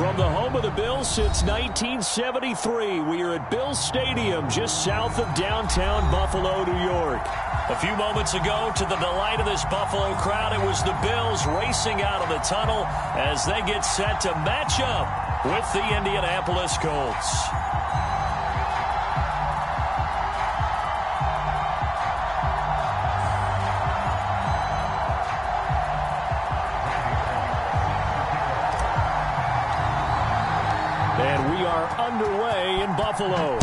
From the home of the Bills since 1973, we are at Bills Stadium just south of downtown Buffalo, New York. A few moments ago, to the delight of this Buffalo crowd, it was the Bills racing out of the tunnel as they get set to match up with the Indianapolis Colts. And we are underway in Buffalo.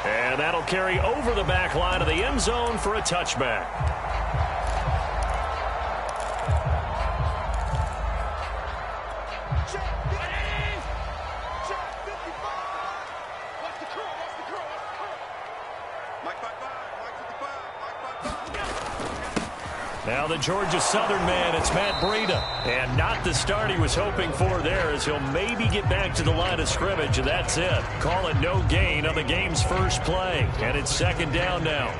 And that'll carry over the back line of the end zone for a touchback. Now the Georgia Southern man, it's Matt Breida. And not the start he was hoping for there, as he'll maybe get back to the line of scrimmage, and that's it. Call it no gain on the game's first play. And it's second down now.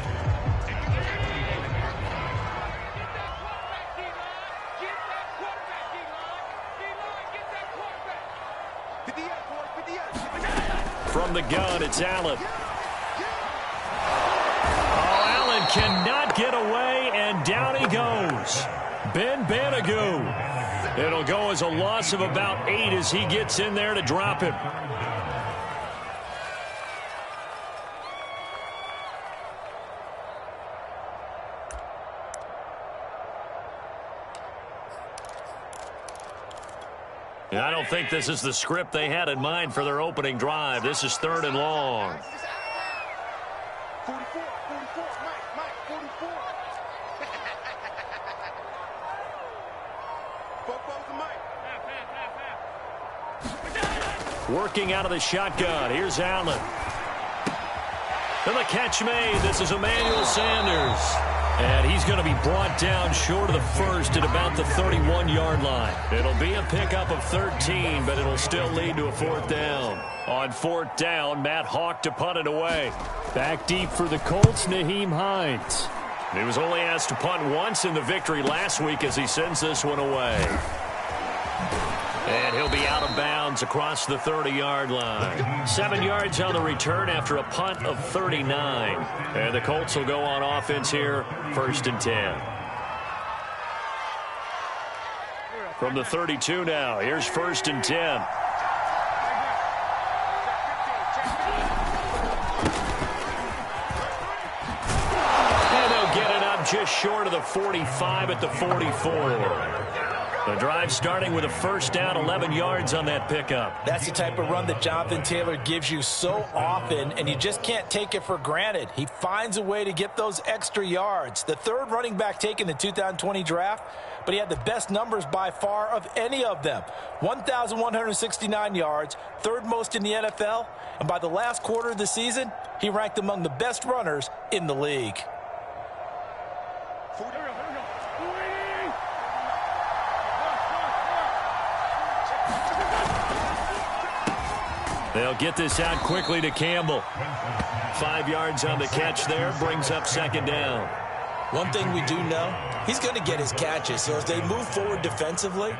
From the gun, it's Allen. Oh, Allen cannot get away, and down he goes. Ben Banagou. It'll go as a loss of about 8 as he gets in there to drop him. And I don't think this is the script they had in mind for their opening drive. This is 3rd and long. 44, Mike, 44. Working out of the shotgun. Here's Allen. And the catch made. This is Emmanuel Sanders. And he's going to be brought down short of the first at about the 31-yard line. It'll be a pickup of 13, but it'll still lead to a 4th down. On 4th down, Matt Hawk to punt it away. Back deep for the Colts, Nyheim Hines. He was only asked to punt once in the victory last week as he sends this one away. And he'll be out of bounds across the 30-yard line. 7 yards on the return after a punt of 39. And the Colts will go on offense here, 1st and 10. From the 32 now, here's 1st and 10. And they'll get it up just short of the 45 at the 44. The drive starting with a 1st down, 11 yards on that pickup. That's the type of run that Jonathan Taylor gives you so often, and you just can't take it for granted. He finds a way to get those extra yards. The 3rd running back taken in the 2020 draft, but he had the best numbers by far of any of them. 1,169 yards, 3rd most in the NFL, and by the last quarter of the season, he ranked among the best runners in the league. They'll get this out quickly to Campbell. 5 yards on the catch there, brings up 2nd down. One thing we do know, he's going to get his catches. So as they move forward defensively,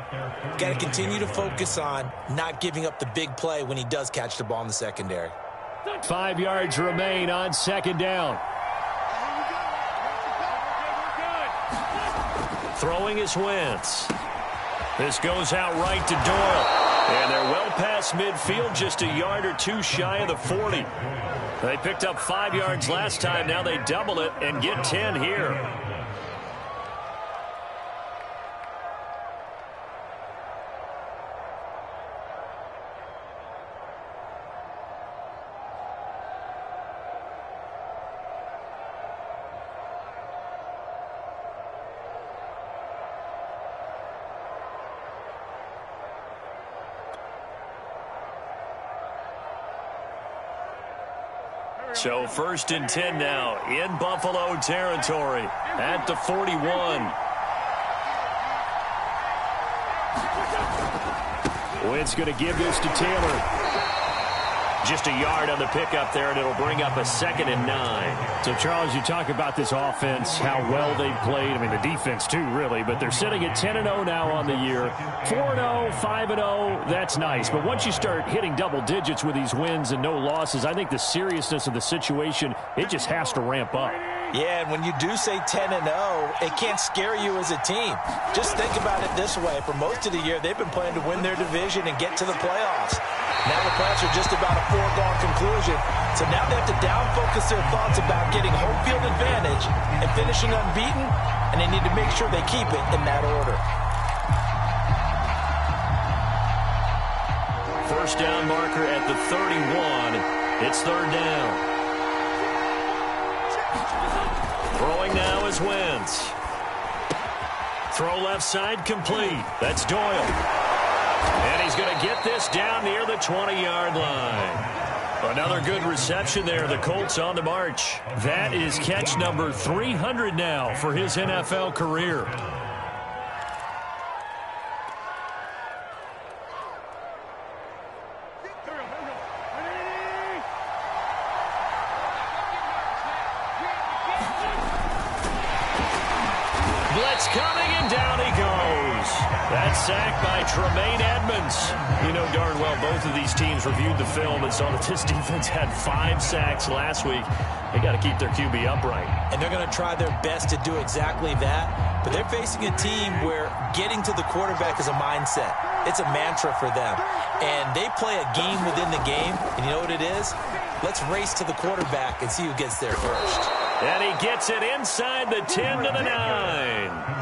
got to continue to focus on not giving up the big play when he does catch the ball in the secondary. 5 yards remain on 2nd down. Throwing is Wentz. This goes out right to Doyle. And they're well past midfield, just a yard or 2 shy of the 40. They picked up 5 yards last time. Now they double it and get 10 here. So 1st and 10 now in Buffalo territory at the 41. Wentz going to give this to Taylor. Just a yard on the pickup there, and it'll bring up a 2nd and 9. So, Charles, you talk about this offense, how well they've played. I mean, the defense, too, really. But they're sitting at 10-0 now on the year. 4-0, 5-0, that's nice. But once you start hitting double digits with these wins and no losses, I think the seriousness of the situation, it just has to ramp up. Yeah, and when you do say 10-0, it can't scare you as a team. Just think about it this way. For most of the year, they've been playing to win their division and get to the playoffs. Now the playoffs are just about a foregone conclusion. So now they have to down-focus their thoughts about getting home field advantage and finishing unbeaten, and they need to make sure they keep it in that order. First down marker at the 31. It's 3rd down. Throwing now is Wentz. Throw left side complete. That's Doyle. And he's going to get this down near the 20-yard line. Another good reception there. The Colts on the march. That is catch number 300 now for his NFL career. Blitz coming, and down he goes. That's sacked by Tremaine Edmonds. You know darn well both of these teams reviewed the film and saw that this defense had 5 sacks last week. They got to keep their QB upright. And they're going to try their best to do exactly that. But they're facing a team where getting to the quarterback is a mindset. It's a mantra for them. And they play a game within the game. And you know what it is? Let's race to the quarterback and see who gets there first. And he gets it inside the 10 to the 9.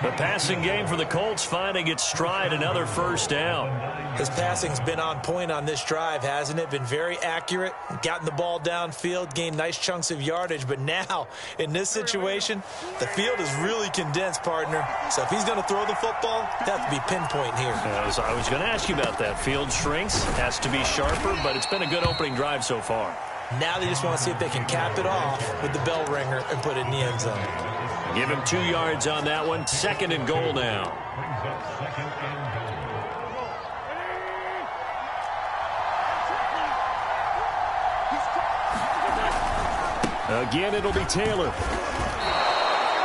The passing game for the Colts finding its stride, another first down. His passing's been on point on this drive, hasn't it? Been very accurate, gotten the ball downfield, gained nice chunks of yardage. But now, in this situation, the field is really condensed, partner. So if he's going to throw the football, that has to be pinpoint here. I was going to ask you about that. Field shrinks, has to be sharper, but it's been a good opening drive so far. Now they just want to see if they can cap it off with the bell ringer and put it in the end zone. Give him 2 yards on that one. 2nd and goal now. Again, it'll be Taylor.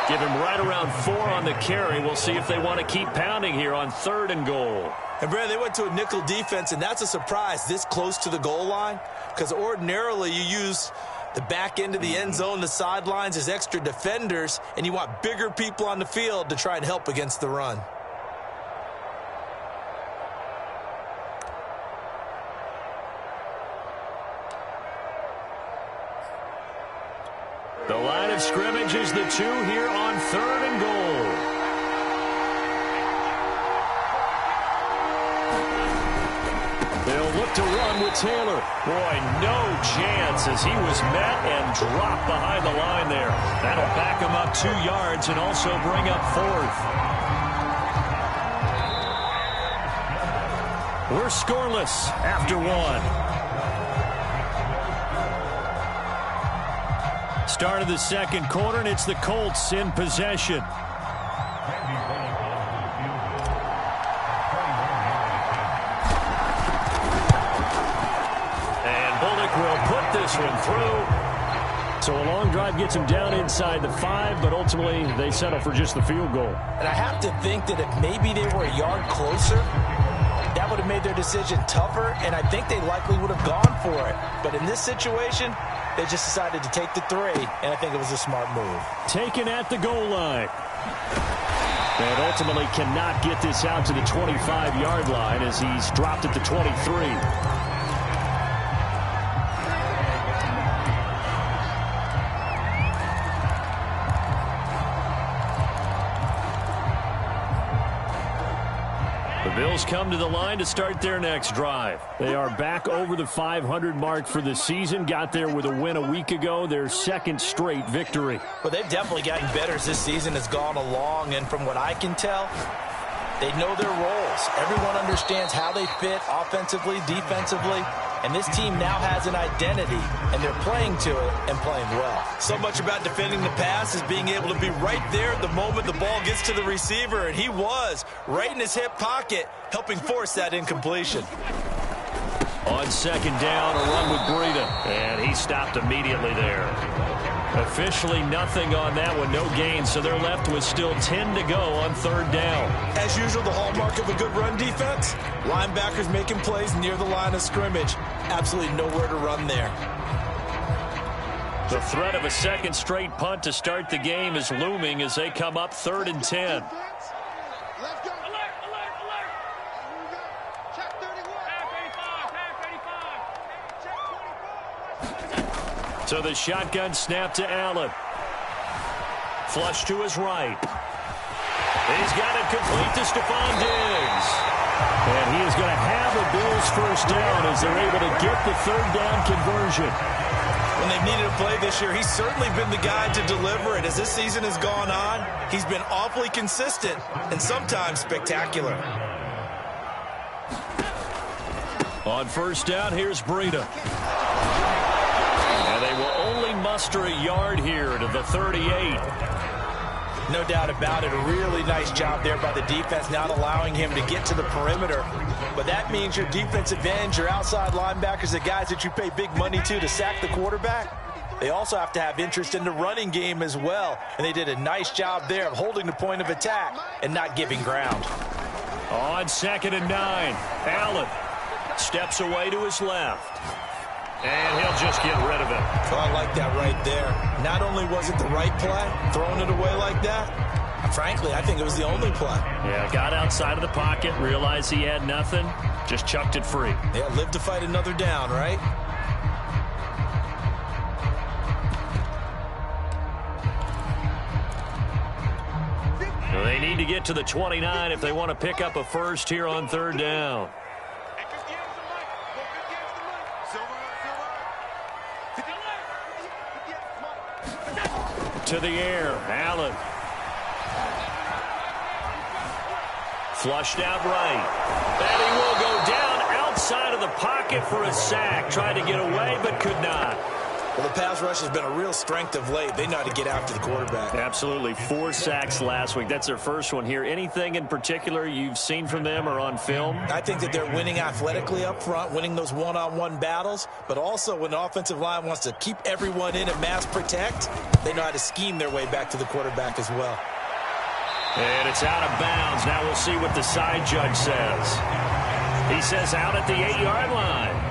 Give him right around 4 on the carry. We'll see if they want to keep pounding here on 3rd and goal. And, Brad, they went to a nickel defense, and that's a surprise this close to the goal line, because ordinarily you use the back end of the end zone, the sidelines as extra defenders, and you want bigger people on the field to try and help against the run. The line of scrimmage is the 2 here on 3rd and goal. They'll look to run with Taylor. Boy, no chance as he was met and dropped behind the line there. That'll back him up 2 yards and also bring up 4th. We're scoreless after 1. Start of the 2nd quarter, and it's the Colts in possession. And Bullock will put this one through. So a long drive gets him down inside the 5, but ultimately they settle for just the field goal. And I have to think that if maybe they were a yard closer, that would have made their decision tougher, and I think they likely would have gone for it. But in this situation, they just decided to take the 3, and I think it was a smart move. Taken at the goal line. And ultimately cannot get this out to the 25-yard line as he's dropped at the 23. Bills come to the line to start their next drive. They are back over the 500 mark for the season. Got there with a win a week ago, their 2nd straight victory. Well, they've definitely gotten better as this season has gone along, and from what I can tell, they know their roles. Everyone understands how they fit offensively, defensively, and this team now has an identity, and they're playing to it and playing well. So much about defending the pass is being able to be right there at the moment the ball gets to the receiver, and he was right in his hip pocket, helping force that incompletion. On second down, a run with Breida. And he stopped immediately there. Officially nothing on that one, no gain, so they're left with still 10 to go on third down. As usual, the hallmark of a good run defense, linebackers making plays near the line of scrimmage. Absolutely nowhere to run there. The threat of a second straight punt to start the game is looming as they come up 3rd and 10. Let's go. Alert, alert, alert. Here we go. Check 31. Check 24. So the shotgun snap to Allen. Flush to his right. He's got it complete to Stephon Diggs. And he is going to have a Bills first down as they're able to get the third down conversion. When they've needed a play this year, he's certainly been the guy to deliver it. As this season has gone on, he's been awfully consistent and sometimes spectacular. On first down, here's Breida. And they will only muster a yard here to the 38. No doubt about it. A really nice job there by the defense, not allowing him to get to the perimeter. But that means your defensive ends, your outside linebackers, the guys that you pay big money to sack the quarterback, they also have to have interest in the running game as well. And they did a nice job there of holding the point of attack and not giving ground. On 2nd and 9, Allen steps away to his left. And he'll just get rid of it. Oh, I like that right there. Not only was it the right play, throwing it away like that, frankly, I think it was the only play. Yeah, got outside of the pocket, realized he had nothing, just chucked it free. Yeah, live to fight another down, right? Well, they need to get to the 29 if they want to pick up a first here on third down. To the air, Allen. Flushed out right. And he will go down outside of the pocket for a sack. Tried to get away, but could not. Well, the pass rush has been a real strength of late. They know how to get after the quarterback. Absolutely. 4 sacks last week. That's their first one here. Anything in particular you've seen from them or on film? I think that they're winning athletically up front, winning those one-on-one battles, but also when the offensive line wants to keep everyone in and mass protect, they know how to scheme their way back to the quarterback as well. And it's out of bounds. Now we'll see what the side judge says. He says out at the 8-yard line.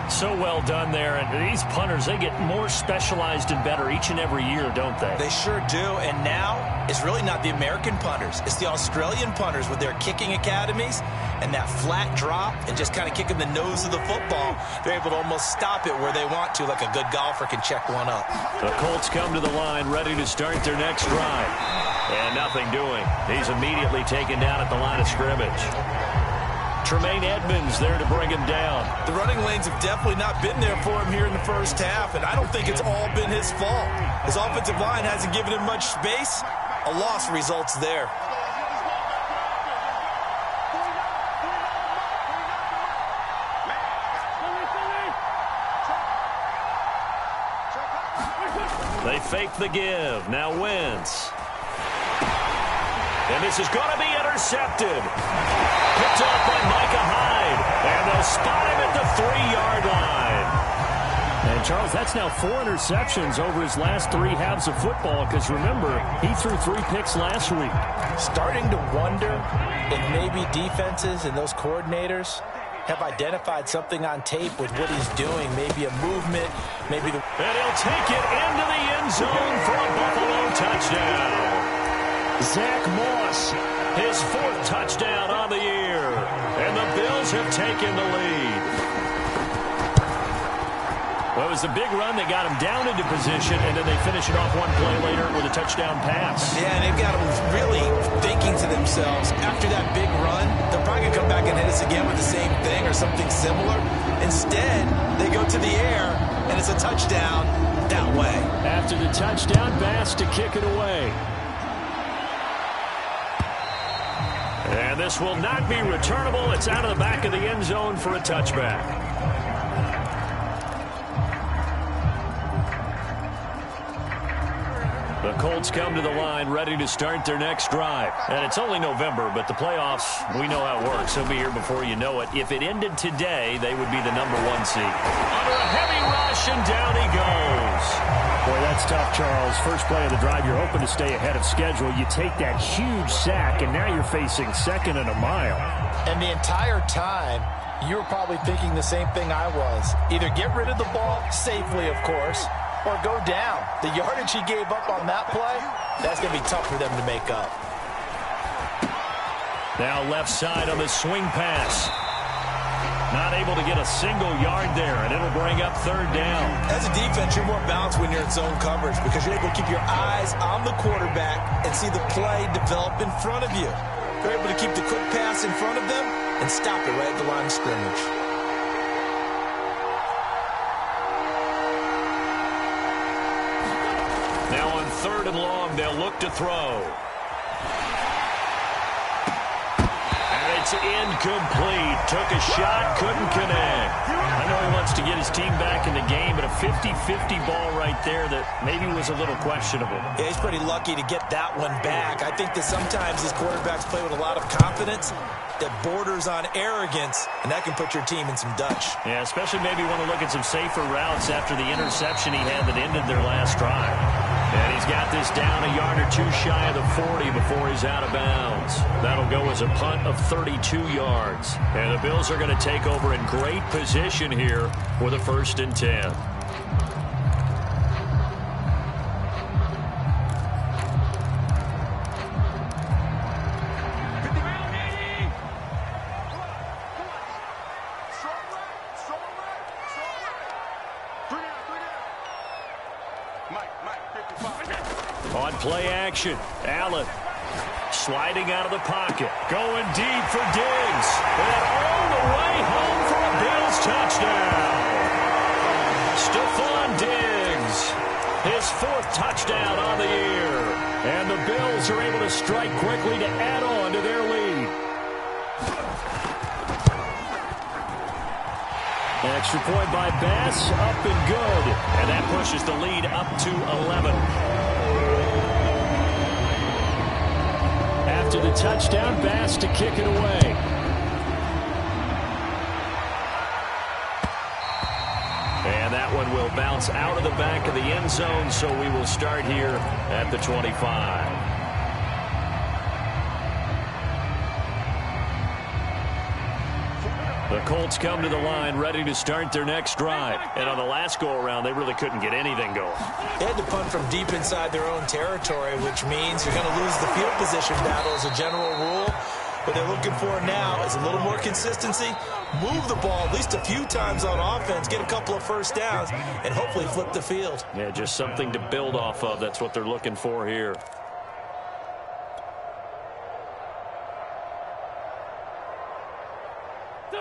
So well done there. And these punters, they get more specialized and better each and every year, don't they? They sure do. And now it's really not the American punters. It's the Australian punters with their kicking academies and that flat drop and just kind of kicking the nose of the football. They're able to almost stop it where they want to, like a good golfer can check one up. The Colts come to the line ready to start their next drive. And nothing doing. He's immediately taken down at the line of scrimmage. Tremaine Edmonds there to bring him down. The running lanes have definitely not been there for him here in the first half, and I don't think it's all been his fault. His offensive line hasn't given him much space. A loss results there. They fake the give. Now Wentz. And this is going to be intercepted. Picked off by Micah Hyde. And they'll spot him at the 3-yard line. And, Charles, that's now 4 interceptions over his last 3 halves of football because, remember, he threw 3 picks last week. Starting to wonder if maybe defenses and those coordinators have identified something on tape with what he's doing. Maybe a movement, maybe the... And he'll take it into the end zone for a Buffalo touchdown. Zach Moss, his 4th touchdown on the year. And the Bills have taken the lead. Well, it was a big run that got him down into position, and then they finish it off one play later with a touchdown pass. Yeah, and they've got them really thinking to themselves, after that big run, they're probably going to come back and hit us again with the same thing or something similar. Instead, they go to the air, and it's a touchdown that way. After the touchdown pass to kick it away. And this will not be returnable. It's out of the back of the end zone for a touchback. The Colts come to the line ready to start their next drive. And it's only November, but the playoffs, we know how it works. They'll be here before you know it. If it ended today, they would be the #1 seed. Under a heavy rush, and down he goes. Boy, that's tough, Charles. First play of the drive, you're hoping to stay ahead of schedule. You take that huge sack, and now you're facing 2nd and a mile. And the entire time, you were probably thinking the same thing I was. Either get rid of the ball safely, of course, or go down. The yardage he gave up on that play, that's going to be tough for them to make up. Now left side on the swing pass. Not able to get a single yard there, and it'll bring up 3rd down. As a defense, you're more balanced when you're in zone coverage because you're able to keep your eyes on the quarterback and see the play develop in front of you. You're able to keep the quick pass in front of them and stop it right at the line of scrimmage. Now on 3rd and long, they'll look to throw. And it's incomplete. Took a shot, couldn't connect. I know he wants to get his team back in the game, but a 50-50 ball right there that maybe was a little questionable. Yeah, he's pretty lucky to get that one back. I think that sometimes these quarterbacks play with a lot of confidence that borders on arrogance, and that can put your team in some Dutch. Yeah, especially maybe want to look at some safer routes after the interception he had that ended their last drive. And he's got this down a yard or 2 shy of the 40 before he's out of bounds. That'll go as a punt of 32 yards. And the Bills are going to take over in great position here with a 1st and 10. On play action, Allen sliding out of the pocket, going deep for Diggs, and all the way home for a Bills touchdown. Stephon Diggs, his 4th touchdown on the year, and the Bills are able to strike quickly to add on to their lead. An extra point by Bass, up and good, and that pushes the lead up to 11. After the touchdown, Bass to kick it away. And that one will bounce out of the back of the end zone, so we will start here at the 25. The Colts come to the line ready to start their next drive. And on the last go-around, they really couldn't get anything going. They had to punt from deep inside their own territory, which means you're going to lose the field position battle as a general rule. What they're looking for now is a little more consistency, move the ball at least a few times on offense, get a couple of 1st downs, and hopefully flip the field. Yeah, just something to build off of. That's what they're looking for here.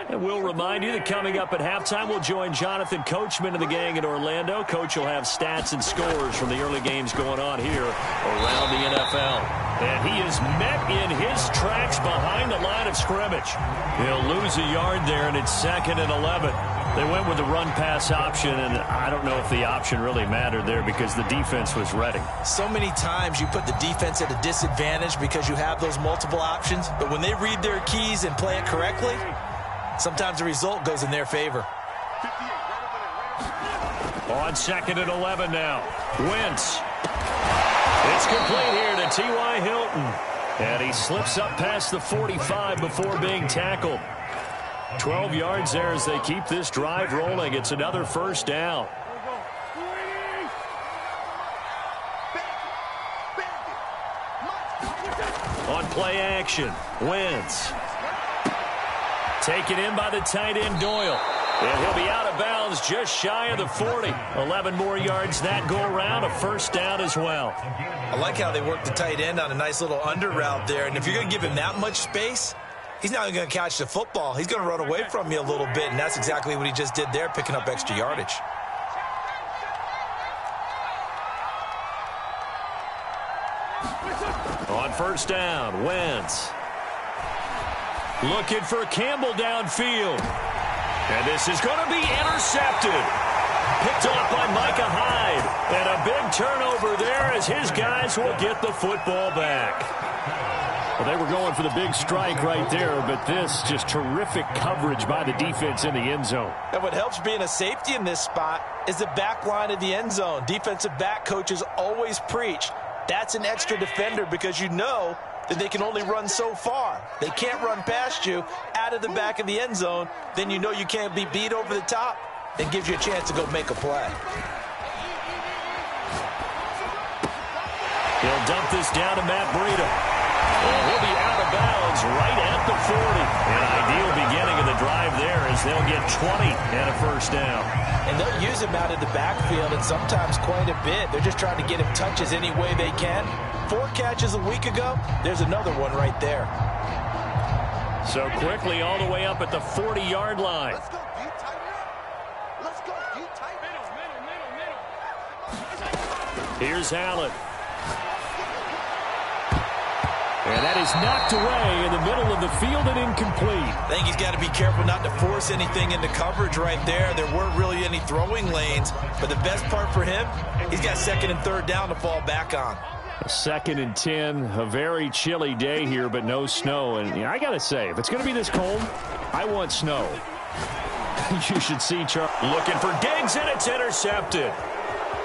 And we'll remind you that coming up at halftime, we'll join Jonathan Coachman and the gang in Orlando. Coach will have stats and scores from the early games going on here around the NFL. And he is met in his tracks behind the line of scrimmage. He'll lose a yard there, and it's 2nd and 11. They went with the run-pass option, and I don't know if the option really mattered there because the defense was ready. So many times you put the defense at a disadvantage because you have those multiple options, but when they read their keys and play it correctly, sometimes the result goes in their favor. On 2nd and 11 now. Wentz. It's complete here to T.Y. Hilton. And he slips up past the 45 before being tackled. 12 yards there as they keep this drive rolling. It's another 1st down. On play action, Wentz. Taken in by the tight end, Doyle. And he'll be out of bounds just shy of the 40. 11 more yards that go around, a 1st down as well. I like how they work the tight end on a nice little under route there. And if you're going to give him that much space, he's not going to catch the football. He's going to run away from you a little bit, and that's exactly what he just did there, picking up extra yardage. On 1st down, Wentz. Looking for Campbell downfield. And this is going to be intercepted. Picked off by Micah Hyde. And a big turnover there as his guys will get the football back. Well, they were going for the big strike right there, but this just terrific coverage by the defense in the end zone. And what helps being a safety in this spot is the back line of the end zone. Defensive back coaches always preach that's an extra defender because you know that they can only run so far. They can't run past you out of the back of the end zone. Then you know you can't be beat over the top. It gives you a chance to go make a play. He'll dump this down to Matt Breida. Well, he'll be out of bounds right at the 40. An ideal beginning of the drive there as they'll get 20 and a first down. And they'll use him out of the backfield and sometimes quite a bit. They're just trying to get him touches any way they can. 4 catches a week ago. There's another one right there. So quickly all the way up at the 40-yard line. Let's go, deep tight end. Let's go, deep tight middle. Here's Allen. And that is knocked away in the middle of the field and incomplete. I think he's got to be careful not to force anything into coverage right there. There weren't really any throwing lanes. But the best part for him, he's got 2nd and 3rd down to fall back on. 2nd and 10, a very chilly day here, but no snow. And I got to say, if it's going to be this cold, I want snow. You should see Charles. Looking for Diggs, and it's intercepted.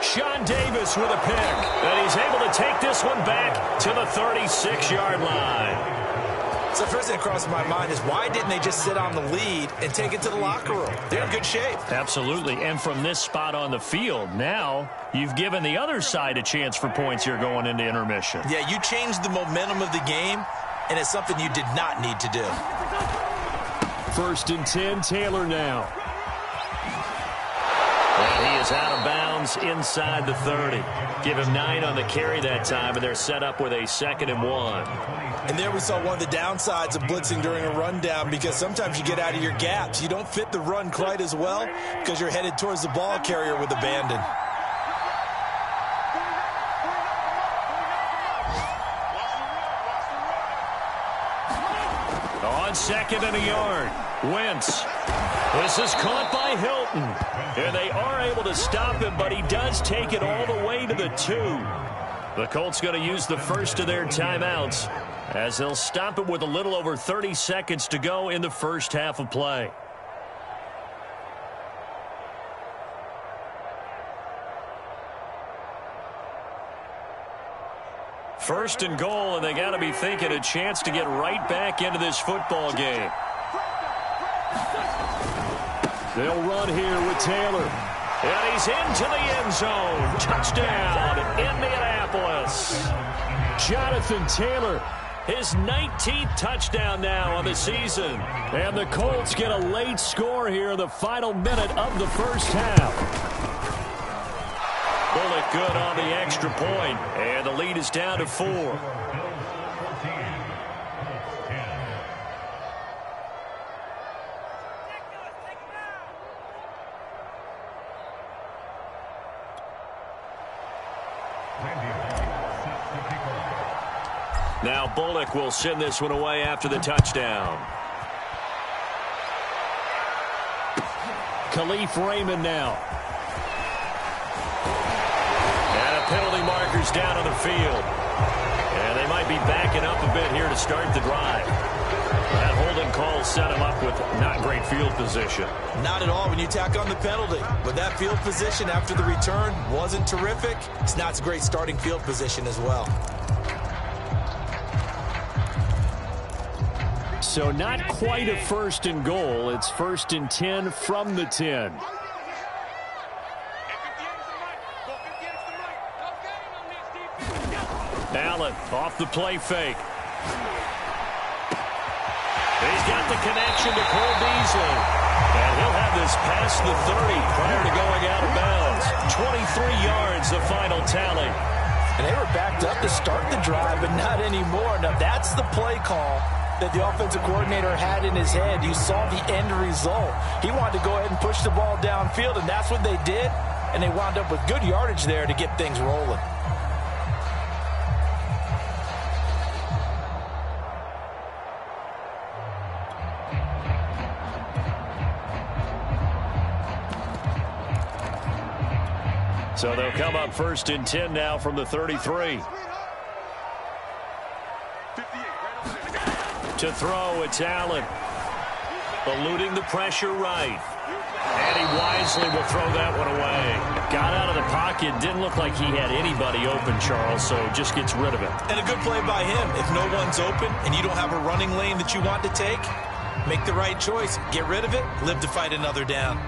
Sean Davis with a pick, and he's able to take this one back to the 36-yard line. So first thing that crossed my mind is why didn't they just sit on the lead and take it to the locker room? They're in good shape. Absolutely, and from this spot on the field, now you've given the other side a chance for points here going into intermission. Yeah, you changed the momentum of the game, and it's something you did not need to do. 1st and 10, Taylor now. And he is out of bounds inside the 30. Give him 9 on the carry that time, and they're set up with a 2nd and 1. And there we saw one of the downsides of blitzing during a rundown because sometimes you get out of your gaps. You don't fit the run quite as well because you're headed towards the ball carrier with abandon. On 2nd and a yard, Wentz. This is caught by Hilton. And they are able to stop him, but he does take it all the way to the 2. The Colts going to use the first of their timeouts as they'll stop it with a little over 30 seconds to go in the first half of play. First and goal, and they got to be thinking a chance to get right back into this football game. They'll run here with Taylor. And he's into the end zone. Touchdown, Indianapolis. Jonathan Taylor. His 19th touchdown now on the season. And the Colts get a late score here in the final minute of the first half. Bullock good on the extra point, and the lead is down to 4. Now Bullock will send this one away after the touchdown. Khalif Raymond now. And a penalty marker's down on the field. And they might be backing up a bit here to start the drive. That holding call set him up with not great field position. Not at all when you tack on the penalty. But that field position after the return wasn't terrific. It's not a great starting field position as well. So not quite a 1st and goal. It's 1st and 10 from the 10. Allen off the play fake. He's got the connection to Cole Beasley. And he'll have this past the 30 prior to going out of bounds. 23 yards, the final tally. And they were backed up to start the drive, but not anymore. Now that's the play call that the offensive coordinator had in his head. You saw the end result. He wanted to go ahead and push the ball downfield, and that's what they did. And they wound up with good yardage there to get things rolling. So they'll come up 1st and 10 now from the 33. To throw, it's Allen. Eluding the pressure right. And he wisely will throw that one away. Got out of the pocket. Didn't look like he had anybody open, Charles, so just gets rid of it. And a good play by him. If no one's open and you don't have a running lane that you want to take, make the right choice. Get rid of it. Live to fight another down.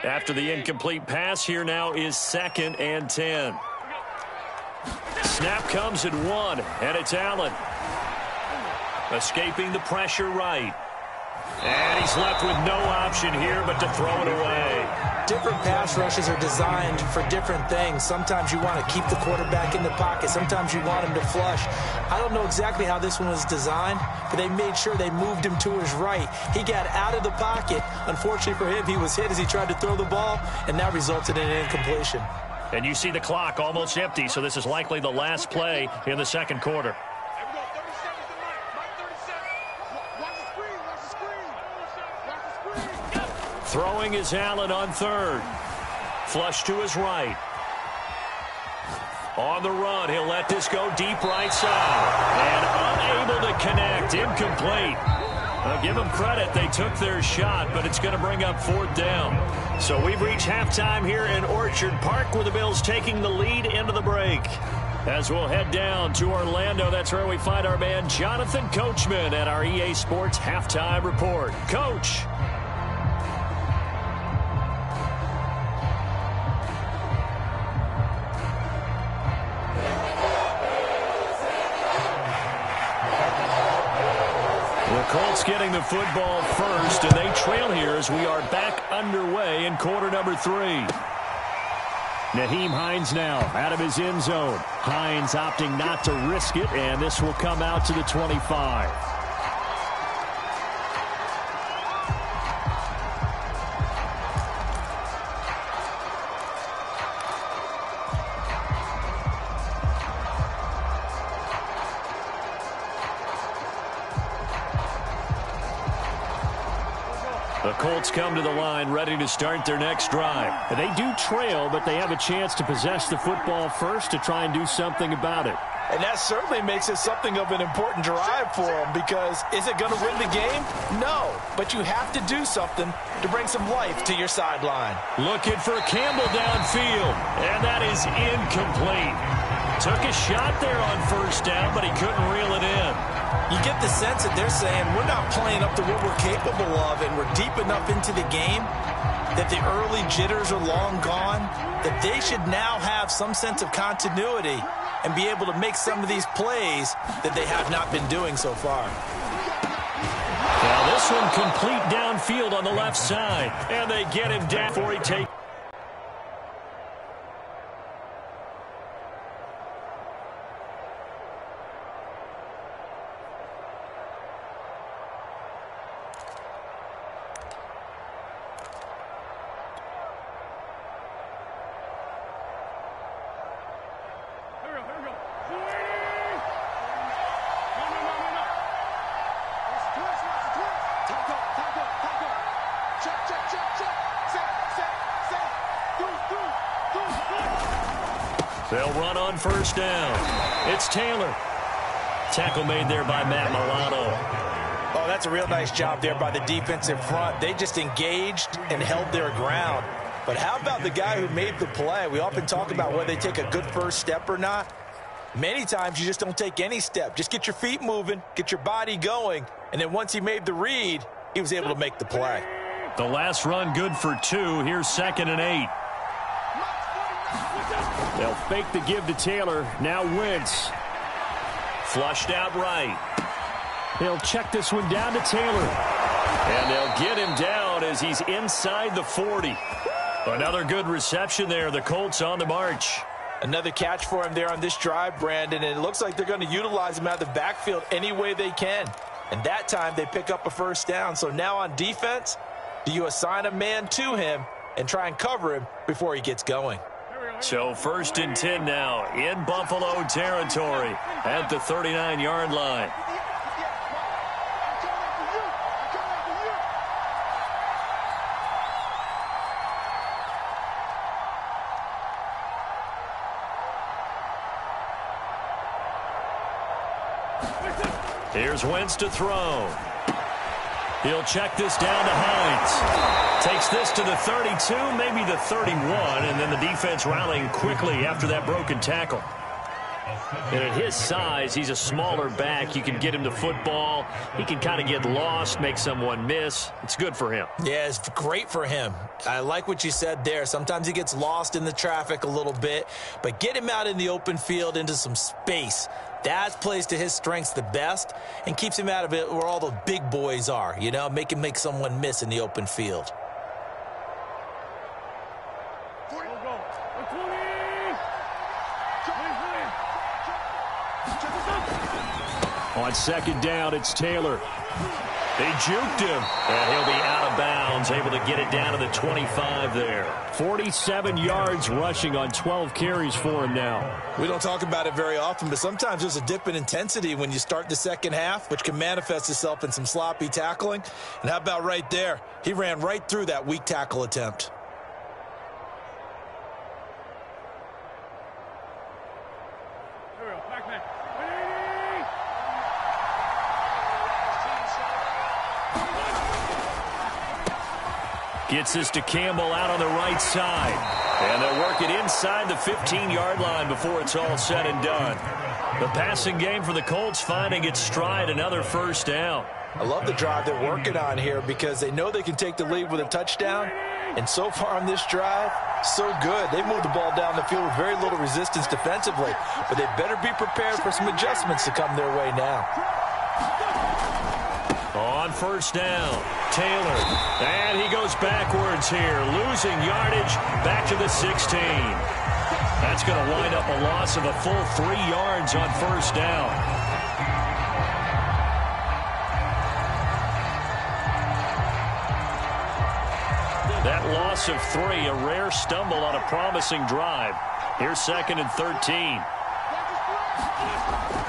After the incomplete pass, here now is 2nd and 10. Snap comes at 1, and it's Allen. Escaping the pressure right. And he's left with no option here but to throw it away. Different pass rushes are designed for different things. Sometimes you want to keep the quarterback in the pocket. Sometimes you want him to flush. I don't know exactly how this one was designed, but they made sure they moved him to his right. He got out of the pocket. Unfortunately for him, he was hit as he tried to throw the ball, and that resulted in an incompletion. And you see the clock almost empty, so this is likely the last play in the second quarter. Throwing is Allen on 3rd. Flush to his right. On the run, he'll let this go deep right side. And unable to connect. Incomplete. I'll give them credit. They took their shot, but it's going to bring up 4th down. So we've reached halftime here in Orchard Park, where the Bills taking the lead into the break. As we'll head down to Orlando, that's where we find our man Jonathan Coachman at our EA Sports Halftime Report. Coach. Colts getting the football first, and they trail here as we are back underway in quarter number 3. Nyheim Hines now out of his end zone. Hines opting not to risk it, and this will come out to the 25. The Colts come to the line ready to start their next drive. They do trail, but they have a chance to possess the football first to try and do something about it. And that certainly makes it something of an important drive for them, because is it going to win the game? No, but you have to do something to bring some life to your sideline. Looking for Campbell downfield, and that is incomplete. Took a shot there on 1st down, but he couldn't reel it in. You get the sense that they're saying we're not playing up to what we're capable of, and we're deep enough into the game that the early jitters are long gone, that they should now have some sense of continuity and be able to make some of these plays that they have not been doing so far. Now this one complete downfield on the left side, and they get him down before he takes. They'll run on 1st down. It's Taylor. Tackle made there by Matt Milano. Oh, that's a real nice job there by the defensive front. They just engaged and held their ground. But how about the guy who made the play? We often talk about whether they take a good first step or not. Many times you just don't take any step. Just get your feet moving, get your body going, and then once he made the read, he was able to make the play. The last run good for 2. Here's 2nd and 8. They'll fake the give to Taylor. Now Wentz. Flushed out right. They'll check this one down to Taylor. And they'll get him down as he's inside the 40. Another good reception there. The Colts on the march. Another catch for him there on this drive, Brandon, and it looks like they're going to utilize him out of the backfield any way they can. And that time they pick up a first down. So now on defense, do you assign a man to him and try and cover him before he gets going? So 1st and 10 now in Buffalo territory at the 39-yard line. Here's Wentz to throw. He'll check this down to Hines. Takes this to the 32, maybe the 31, and then the defense rallying quickly after that broken tackle. And at his size, he's a smaller back. You can get him the football. He can kind of get lost, make someone miss. It's good for him. Yeah, it's great for him. I like what you said there. Sometimes he gets lost in the traffic a little bit, but get him out in the open field into some space. That plays to his strengths the best and keeps him out of it where all the big boys are, you know, make him make someone miss in the open field. On 2nd down, it's Taylor. They juked him, and he'll be out of bounds, able to get it down to the 25 there. 47 yards rushing on 12 carries for him now. We don't talk about it very often, but sometimes there's a dip in intensity when you start the second half, which can manifest itself in some sloppy tackling. And how about right there? He ran right through that weak tackle attempt. Gets this to Campbell out on the right side. And they'll work it inside the 15-yard line before it's all said and done. The passing game for the Colts finding its stride, another first down. I love the drive they're working on here because they know they can take the lead with a touchdown. And so far on this drive, so good. They moved the ball down the field with very little resistance defensively. But they better be prepared for some adjustments to come their way now. On 1st down, Taylor. And he goes backwards here, losing yardage back to the 16. That's going to wind up a loss of a full 3 yards on 1st down. That loss of 3, a rare stumble on a promising drive. Here's 2nd and 13.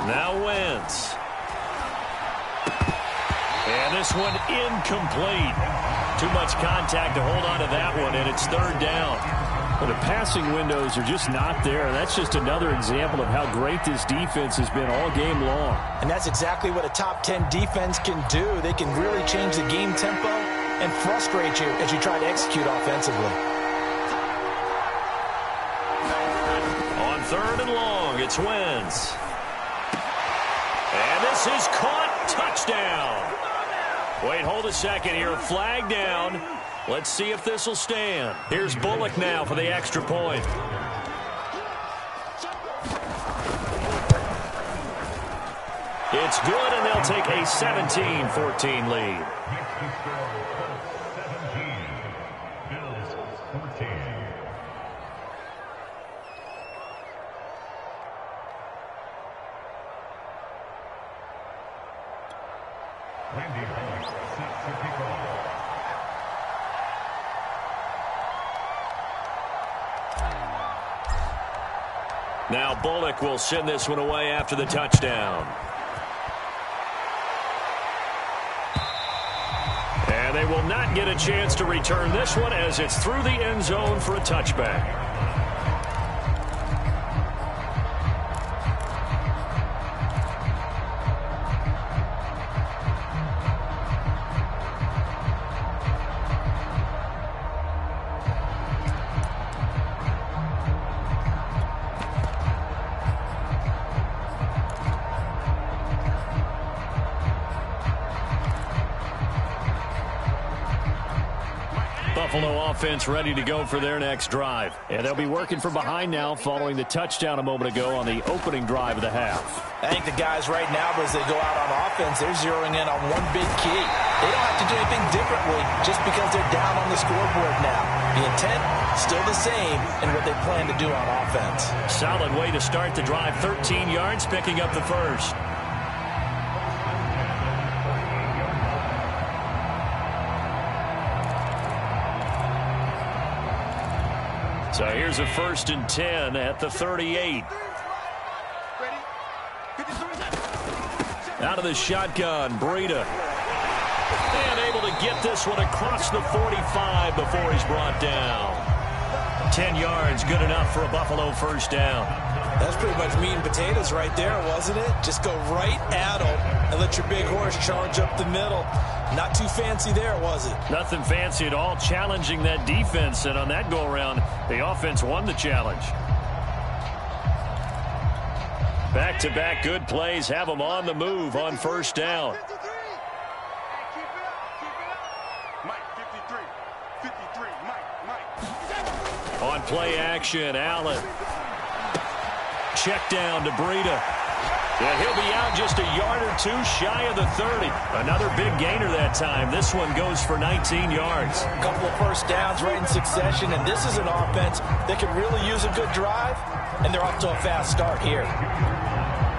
Now Wentz. And this one incomplete. Too much contact to hold on to that one, and it's 3rd down. Well, the passing windows are just not there. That's just another example of how great this defense has been all game long. And that's exactly what a top 10 defense can do. They can really change the game tempo and frustrate you as you try to execute offensively. On 3rd and long, it's Wentz. And this is caught. Touchdown. Wait, hold a second here. Flag down. Let's see if this will stand. Here's Bullock now for the extra point. It's good, and they'll take a 17-14 lead. Now Bullock will send this one away after the touchdown. And they will not get a chance to return this one as it's through the end zone for a touchback. Buffalo offense ready to go for their next drive. And they'll be working from behind now following the touchdown a moment ago on the opening drive of the half. I think the guys right now, as they go out on offense, they're zeroing in on one big key. They don't have to do anything differently just because they're down on the scoreboard now. The intent, still the same in what they plan to do on offense. Solid way to start the drive. 13 yards, picking up the first. So here's a 1st and 10 at the 38. Out of the shotgun, Breida. And able to get this one across the 45 before he's brought down. 10 yards, good enough for a Buffalo 1st down. That's pretty much meat and potatoes right there, wasn't it? Just go right at them and let your big horse charge up the middle. Not too fancy there, was it? Nothing fancy at all, challenging that defense. And on that go-around, the offense won the challenge. Back-to-back good plays have them on the move on 1st down. On play action, Allen. Check down to Breida. Yeah, he'll be out just a yard or two shy of the 30. Another big gainer that time. This one goes for 19 yards. A couple of 1st downs right in succession, and this is an offense that could really use a good drive, and they're off to a fast start here.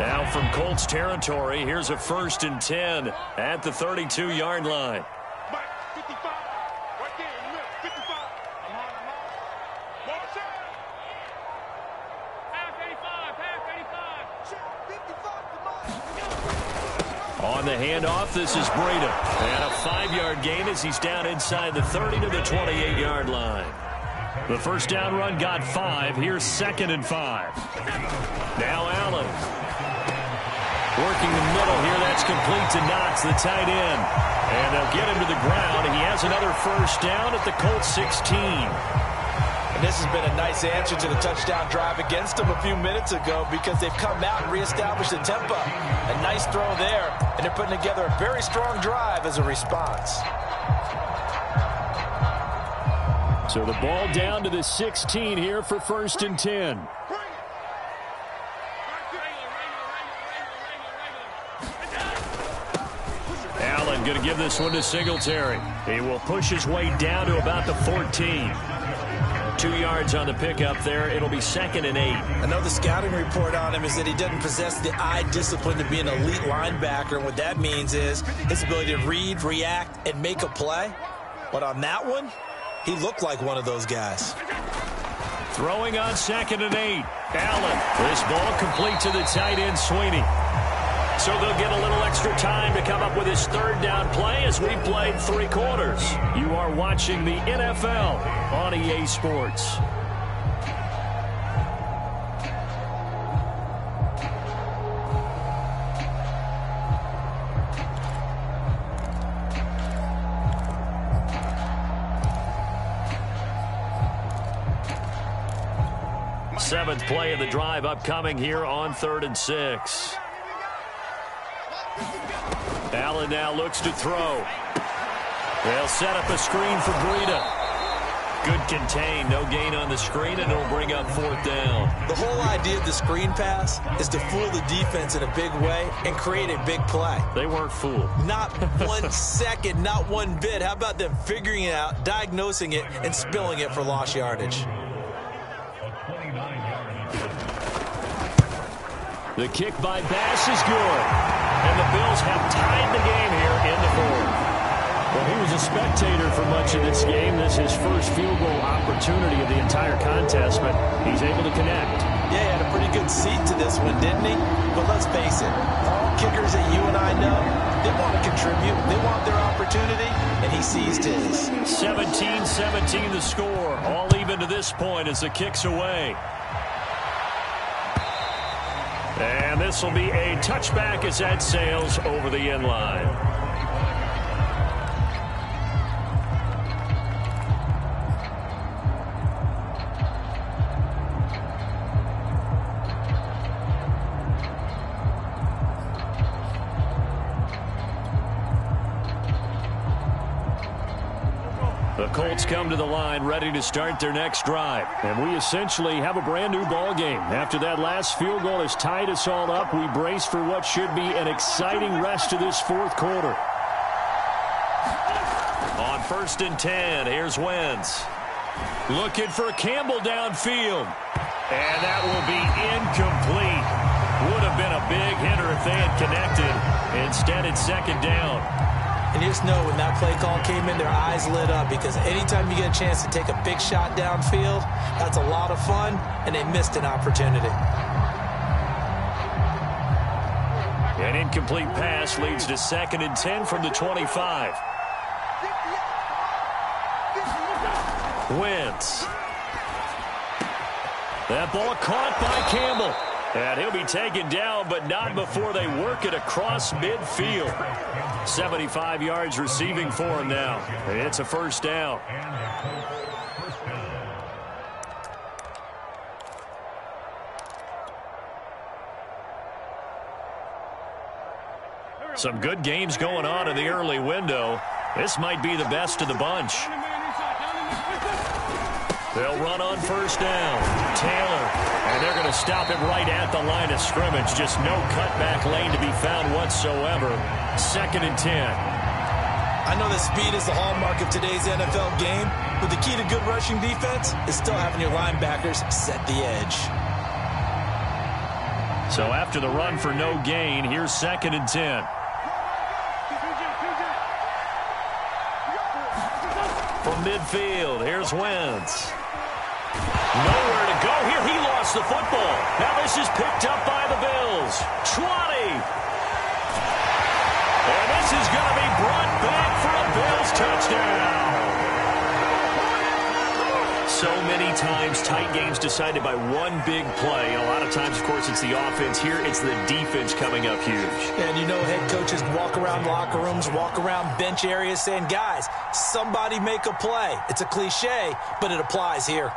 Now from Colts territory, here's a 1st and 10 at the 32-yard line. On the handoff, this is Breida. And a 5-yard gain as he's down inside the 30 to the 28-yard line. The 1st down run got 5. Here's 2nd and 5. Now Allen. Working the middle here. That's complete to Knox, the tight end. And they'll get him to the ground. He has another 1st down at the Colts 16. And this has been a nice answer to the touchdown drive against them a few minutes ago because they've come out and reestablished the tempo. A nice throw there, and they're putting together a very strong drive as a response. So the ball down to the 16 here for 1st and 10. Allen going to give this one to Singletary. He will push his way down to about the 14. 2 yards on the pickup there. It'll be 2nd and 8. I know the scouting report on him is that he doesn't possess the eye discipline to be an elite linebacker. And what that means is his ability to read, react, and make a play. But on that one, he looked like one of those guys. Throwing on 2nd and 8. Allen. This ball complete to the tight end, Sweeney. So they'll get a little extra time to come up with his 3rd down play as we played 3 quarters. You are watching the NFL on EA Sports. Seventh play of the drive upcoming here on 3rd and 6. Allen now looks to throw. They'll set up a screen for Breida. Good contain, no gain on the screen, and it'll bring up 4th down. The whole idea of the screen pass is to fool the defense in a big way and create a big play. They weren't fooled. Not 1 second, not one bit. How about them figuring it out, diagnosing it, and spilling it for lost yardage? The kick by Bass is good. And the Bills have tied the game here in the 4th. Well, he was a spectator for much of this game. This is his first field goal opportunity of the entire contest, but he's able to connect. Yeah, he had a pretty good seat to this one, didn't he? But let's face it, all kickers that you and I know, they want to contribute. They want their opportunity, and he seized his. 17-17 the score. All even to this point as the kick's away. And this will be a touchback as that sails over the end line. The Colts come to the line ready to start their next drive. And we essentially have a brand new ball game. After that last field goal has tied us all up, we brace for what should be an exciting rest of this 4th quarter. On 1st and 10, here's Wentz. Looking for Campbell downfield. And that will be incomplete. Would have been a big hitter if they had connected. Instead, it's 2nd down. And you just know when that play call came in, their eyes lit up, because anytime you get a chance to take a big shot downfield, that's a lot of fun, and they missed an opportunity. An incomplete pass leads to 2nd and 10 from the 25. Wentz. That ball caught by Campbell. And he'll be taken down, but not before they work it across midfield. 75 yards receiving for him now. It's a first down. Some good games going on in the early window. This might be the best of the bunch. They'll run on first down. Taylor. And they're going to stop him right at the line of scrimmage. Just no cutback lane to be found whatsoever. 2nd and 10. I know that speed is the hallmark of today's NFL game, but the key to good rushing defense is still having your linebackers set the edge. So after the run for no gain, here's 2nd and 10. From midfield, here's Wentz. Nowhere to go here. He lost the football. Now this is picked up by the Bills. 20. And this is going to be brought back for a Bills touchdown. So many times tight games decided by one big play. A lot of times, of course, it's the offense. Here, it's the defense coming up huge. And you know head coaches walk around locker rooms, walk around bench areas saying, guys, somebody make a play. It's a cliche, but it applies here.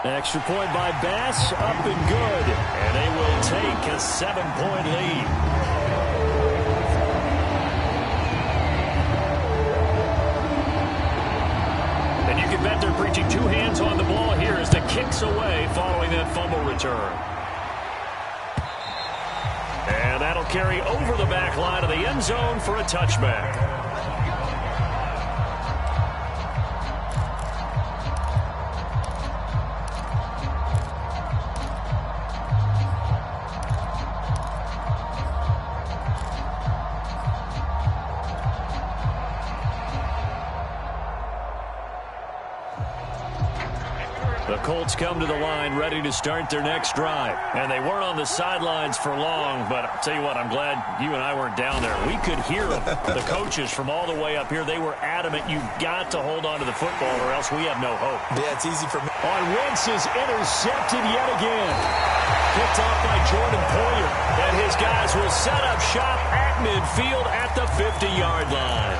Extra point by Bass, up and good. And they will take a 7-point lead. And you can bet they're preaching two hands on the ball here as the kick's away following that fumble return. And that'll carry over the back line of the end zone for a touchback. The Colts come to the line ready to start their next drive. And they weren't on the sidelines for long, but I'll tell you what, I'm glad you and I weren't down there. We could hear them, the coaches from all the way up here. They were adamant, you've got to hold on to the football or else we have no hope. Yeah, it's easy for me. On Wentz is intercepted yet again. Picked off by Jordan Poyer. And his guys will set up shop at midfield at the 50-yard line.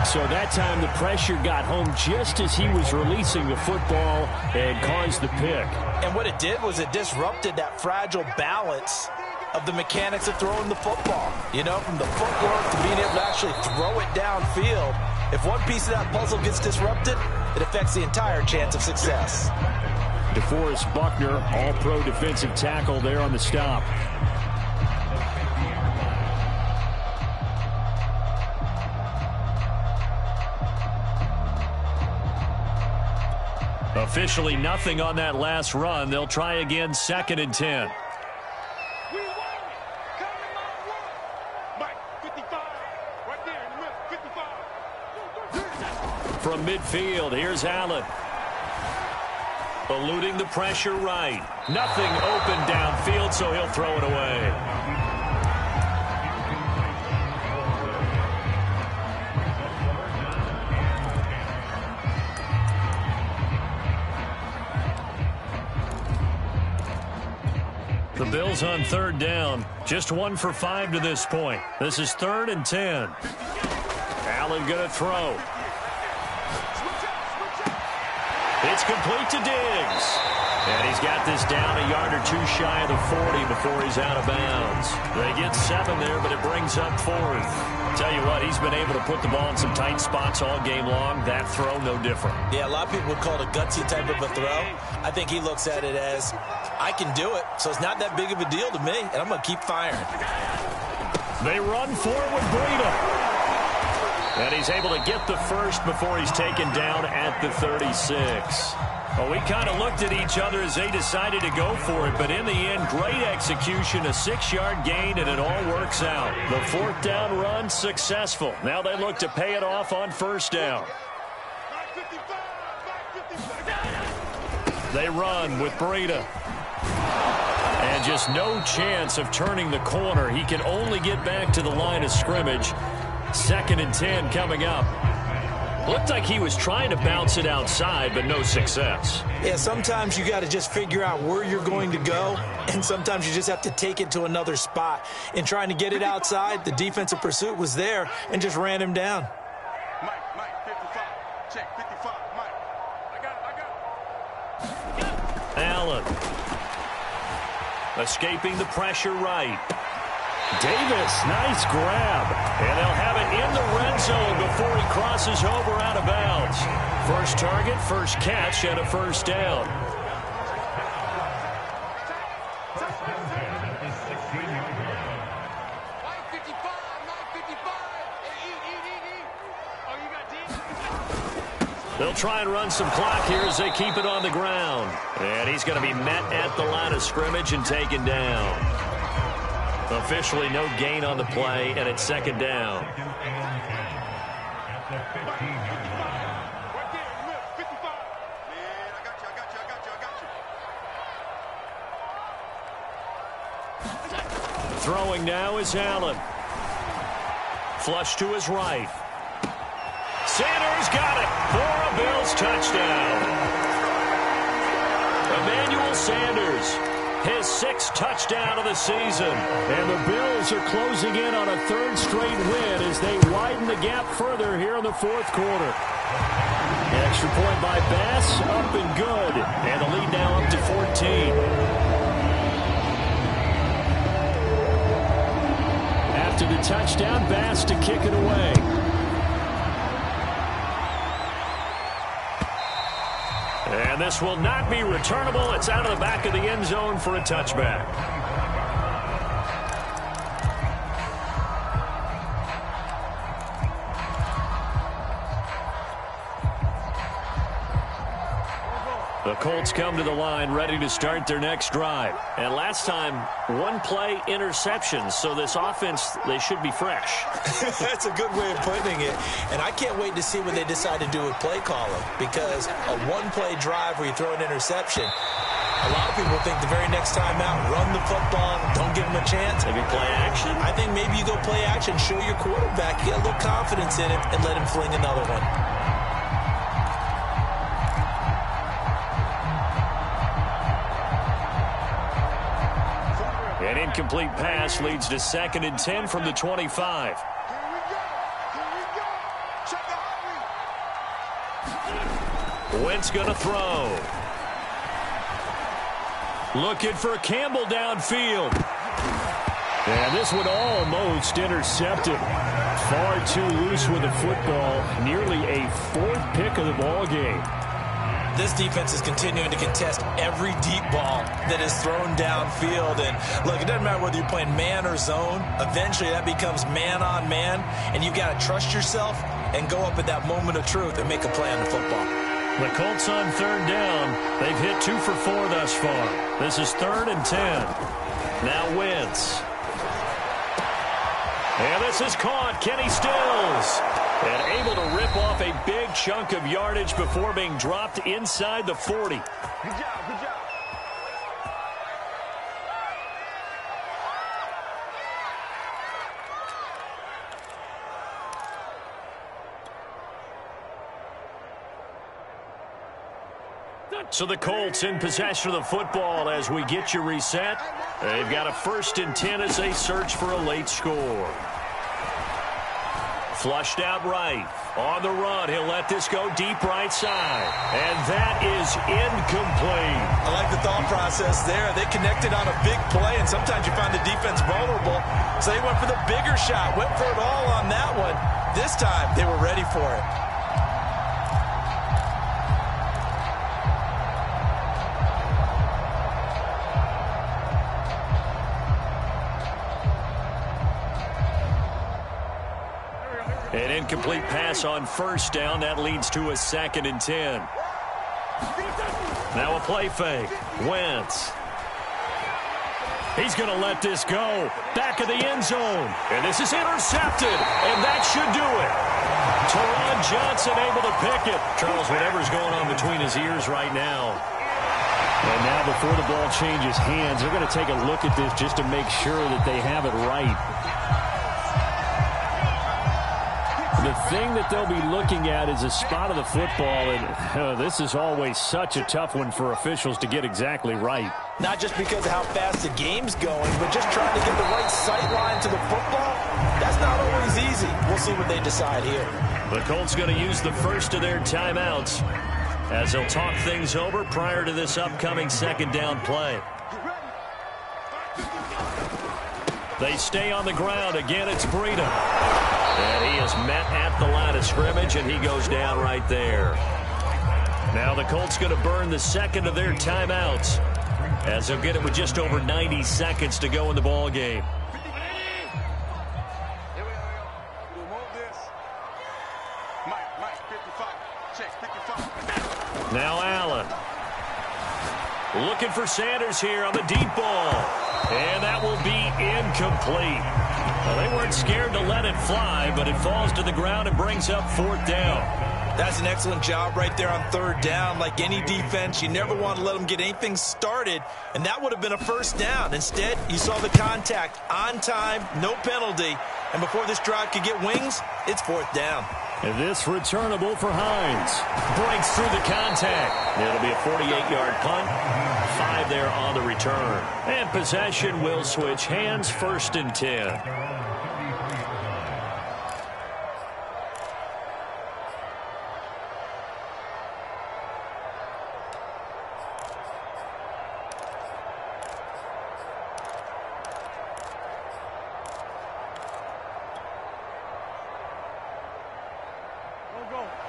So that time the pressure got home just as he was releasing the football and caused the pick. And what it did was it disrupted that fragile balance of the mechanics of throwing the football. You know, from the footwork to being able to actually throw it downfield. If one piece of that puzzle gets disrupted, it affects the entire chance of success. DeForest Buckner, all-pro defensive tackle there on the stop. Officially nothing on that last run. They'll try again, 2nd and 10. From midfield, here's Allen. Eluding the pressure right. Nothing open downfield, so he'll throw it away. The Bills on 3rd down. Just 1 for 5 to this point. This is 3rd and 10. Allen going to throw. It's complete to Diggs. And he's got this down a yard or two shy of the 40 before he's out of bounds. They get 7 there, but it brings up 4th. Tell you what, he's been able to put the ball in some tight spots all game long. That throw, no different. Yeah, a lot of people would call it a gutsy type of a throw. I think he looks at it as, I can do it, so it's not that big of a deal to me, and I'm going to keep firing. They run forward with Breida. And he's able to get the first before he's taken down at the 36. Well, we kind of looked at each other as they decided to go for it, but in the end, great execution, a 6-yard gain, and it all works out. The 4th down run successful. Now they look to pay it off on 1st down. They run with Breida. And just no chance of turning the corner. He can only get back to the line of scrimmage. 2nd and 10 coming up. Looked like he was trying to bounce it outside, but no success. Yeah, sometimes you got to just figure out where you're going to go, and sometimes you just have to take it to another spot. In trying to get it outside, the defensive pursuit was there and just ran him down. Mike, 55. Check, 55. Mike. I got it. Allen. Escaping the pressure right. Davis, nice grab. And they'll have it in the red zone before he crosses over out of bounds. First target, first catch, and a 1st down. They'll try and run some clock here as they keep it on the ground. And he's going to be met at the line of scrimmage and taken down. Officially no gain on the play, and it's 2nd down. Throwing now is Allen. Flush to his right. Sanders got it for a Bills touchdown. Emmanuel Sanders, his 6th touchdown of the season. And the Bills are closing in on a 3rd straight win as they widen the gap further here in the 4th quarter. An extra point by Bass, up and good. And the lead now up to 14. After the touchdown, Bass to kick it away. And this will not be returnable. It's out of the back of the end zone for a touchback. The Colts come to the line ready to start their next drive. And last time, 1-play interceptions. So this offense, they should be fresh. That's a good way of putting it. And I can't wait to see what they decide to do with play calling, because a 1-play drive where you throw an interception, a lot of people think the very next time out, run the football, don't give them a chance. Maybe play action? I think maybe you go play action, show your quarterback, get a little confidence in him, and let him fling another one. An incomplete pass leads to 2nd and 10 from the 25. Wentz going to throw. Looking for Campbell downfield. And this one almost intercepted. Far too loose with the football. Nearly a 4th pick of the ball game. This defense is continuing to contest every deep ball that is thrown downfield. And look, it doesn't matter whether you're playing man or zone. Eventually that becomes man on man, and you've got to trust yourself and go up at that moment of truth and make a play on the football. The Colts on 3rd down. They've hit 2 for 4 thus far. This is 3rd and 10. Now Wentz. And this is caught. Kenny Stills. And able to rip off a big chunk of yardage before being dropped inside the 40. Good job, good job. So the Colts in possession of the football as we get you reset. They've got a 1st and 10 as they search for a late score. Flushed out right. On the run, he'll let this go deep right side. And that is incomplete. I like the thought process there. They connected on a big play, and sometimes you find the defense vulnerable. So they went for the bigger shot, went for it all on that one. This time, they were ready for it. An incomplete pass on 1st down. That leads to a 2nd and 10. Now a play fake. Wentz. He's going to let this go. Back of the end zone. And this is intercepted. And that should do it. Teron Johnson able to pick it. Charles, whatever's going on between his ears right now. And now before the ball changes hands, they're going to take a look at this just to make sure that they have it right. The thing that they'll be looking at is a spot of the football, and this is always such a tough one for officials to get exactly right. Not just because of how fast the game's going, but just trying to get the right sight line to the football. That's not always easy. We'll see what they decide here. The Colts going to use the first of their timeouts as they'll talk things over prior to this upcoming second down play. They stay on the ground. Again, it's Breida. And he is met at the line of scrimmage, and he goes down right there. Now the Colts going to burn the second of their timeouts as they'll get it with just over 90 seconds to go in the ball game. Now Allen. Looking for Sanders here on the deep ball. And that will be incomplete. Well, they weren't scared to let it fly, but it falls to the ground and brings up fourth down. That's an excellent job right there on third down. Like any defense, you never want to let them get anything started, and that would have been a first down. Instead, you saw the contact on time, no penalty, and before this drive could get wings, it's fourth down. And this returnable for Hines. Breaks through the contact. It'll be a 48-yard punt. 5 there on the return. And possession will switch hands, 1st and 10.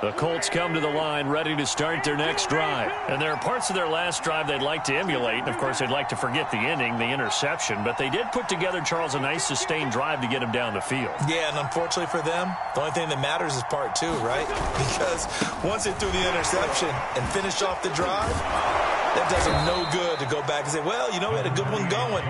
The Colts come to the line ready to start their next drive. And there are parts of their last drive they'd like to emulate. And, of course, they'd like to forget the inning, the interception. But they did put together, Charles, a nice sustained drive to get him down the field. Yeah, and unfortunately for them, the only thing that matters is part 2, right? Because once they threw the interception and finished off the drive, that does them no good to go back and say, well, you know, we had a good one going.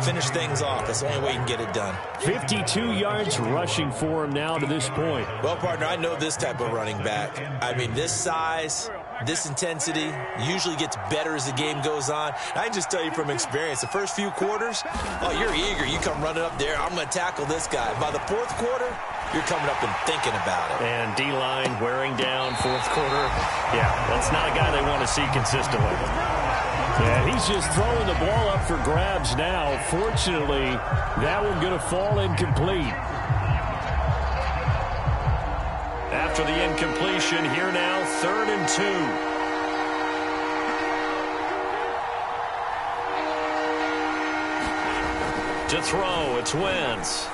Finish things off. That's the only way you can get it done. 52 yards rushing for him now to this point. Well, partner, I know this type of running back. I mean, this size, this intensity usually gets better as the game goes on. I can just tell you from experience, the first few quarters, oh, you're eager. You come running up there. I'm going to tackle this guy. By the fourth quarter, you're coming up and thinking about it. And D-line wearing down fourth quarter. Yeah, that's not a guy they want to see consistently. Yeah, he's just throwing the ball up for grabs now. Fortunately, that one going to fall incomplete. After the incompletion, here now, 3rd and 2. To throw, it's Wentz.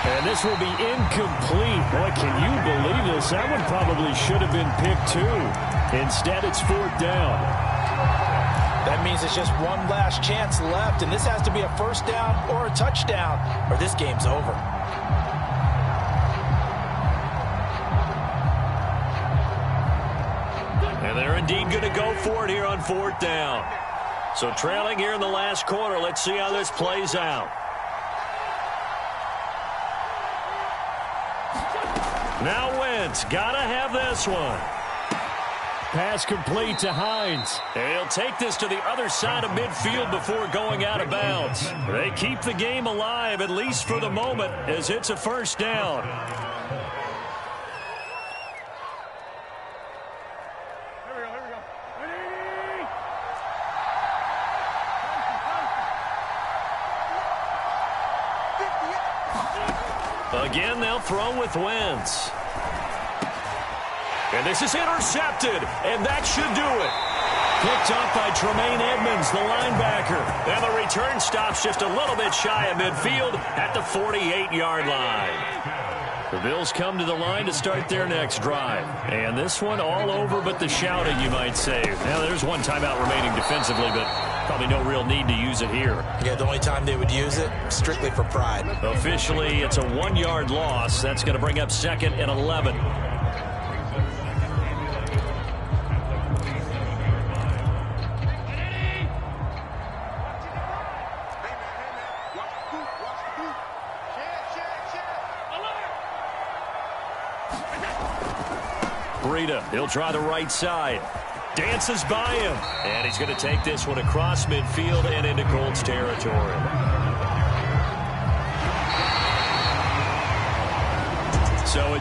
And this will be incomplete. Boy, can you believe this? That one probably should have been picked too. Instead, it's 4th down. That means it's just one last chance left, and this has to be a first down or a touchdown, or this game's over. And they're indeed going to go for it here on 4th down. So trailing here in the last quarter, let's see how this plays out. Now Wentz, gotta have this one. Pass complete to Hines. And he'll take this to the other side of midfield before going out of bounds. They keep the game alive, at least for the moment, as it's a first down. Again, they'll throw with Wentz. And this is intercepted, and that should do it. Picked up by Tremaine Edmonds, the linebacker. And the return stops just a little bit shy of midfield at the 48-yard line. The Bills come to the line to start their next drive. And this one all over but the shouting, you might say. Now, there's one timeout remaining defensively, but probably no real need to use it here. Yeah, the only time they would use it, strictly for pride. Officially, it's a 1-yard loss. That's going to bring up 2nd and 11. Breida, he'll try the right side. Dances by him. And he's going to take this one across midfield and into Colts territory. So it's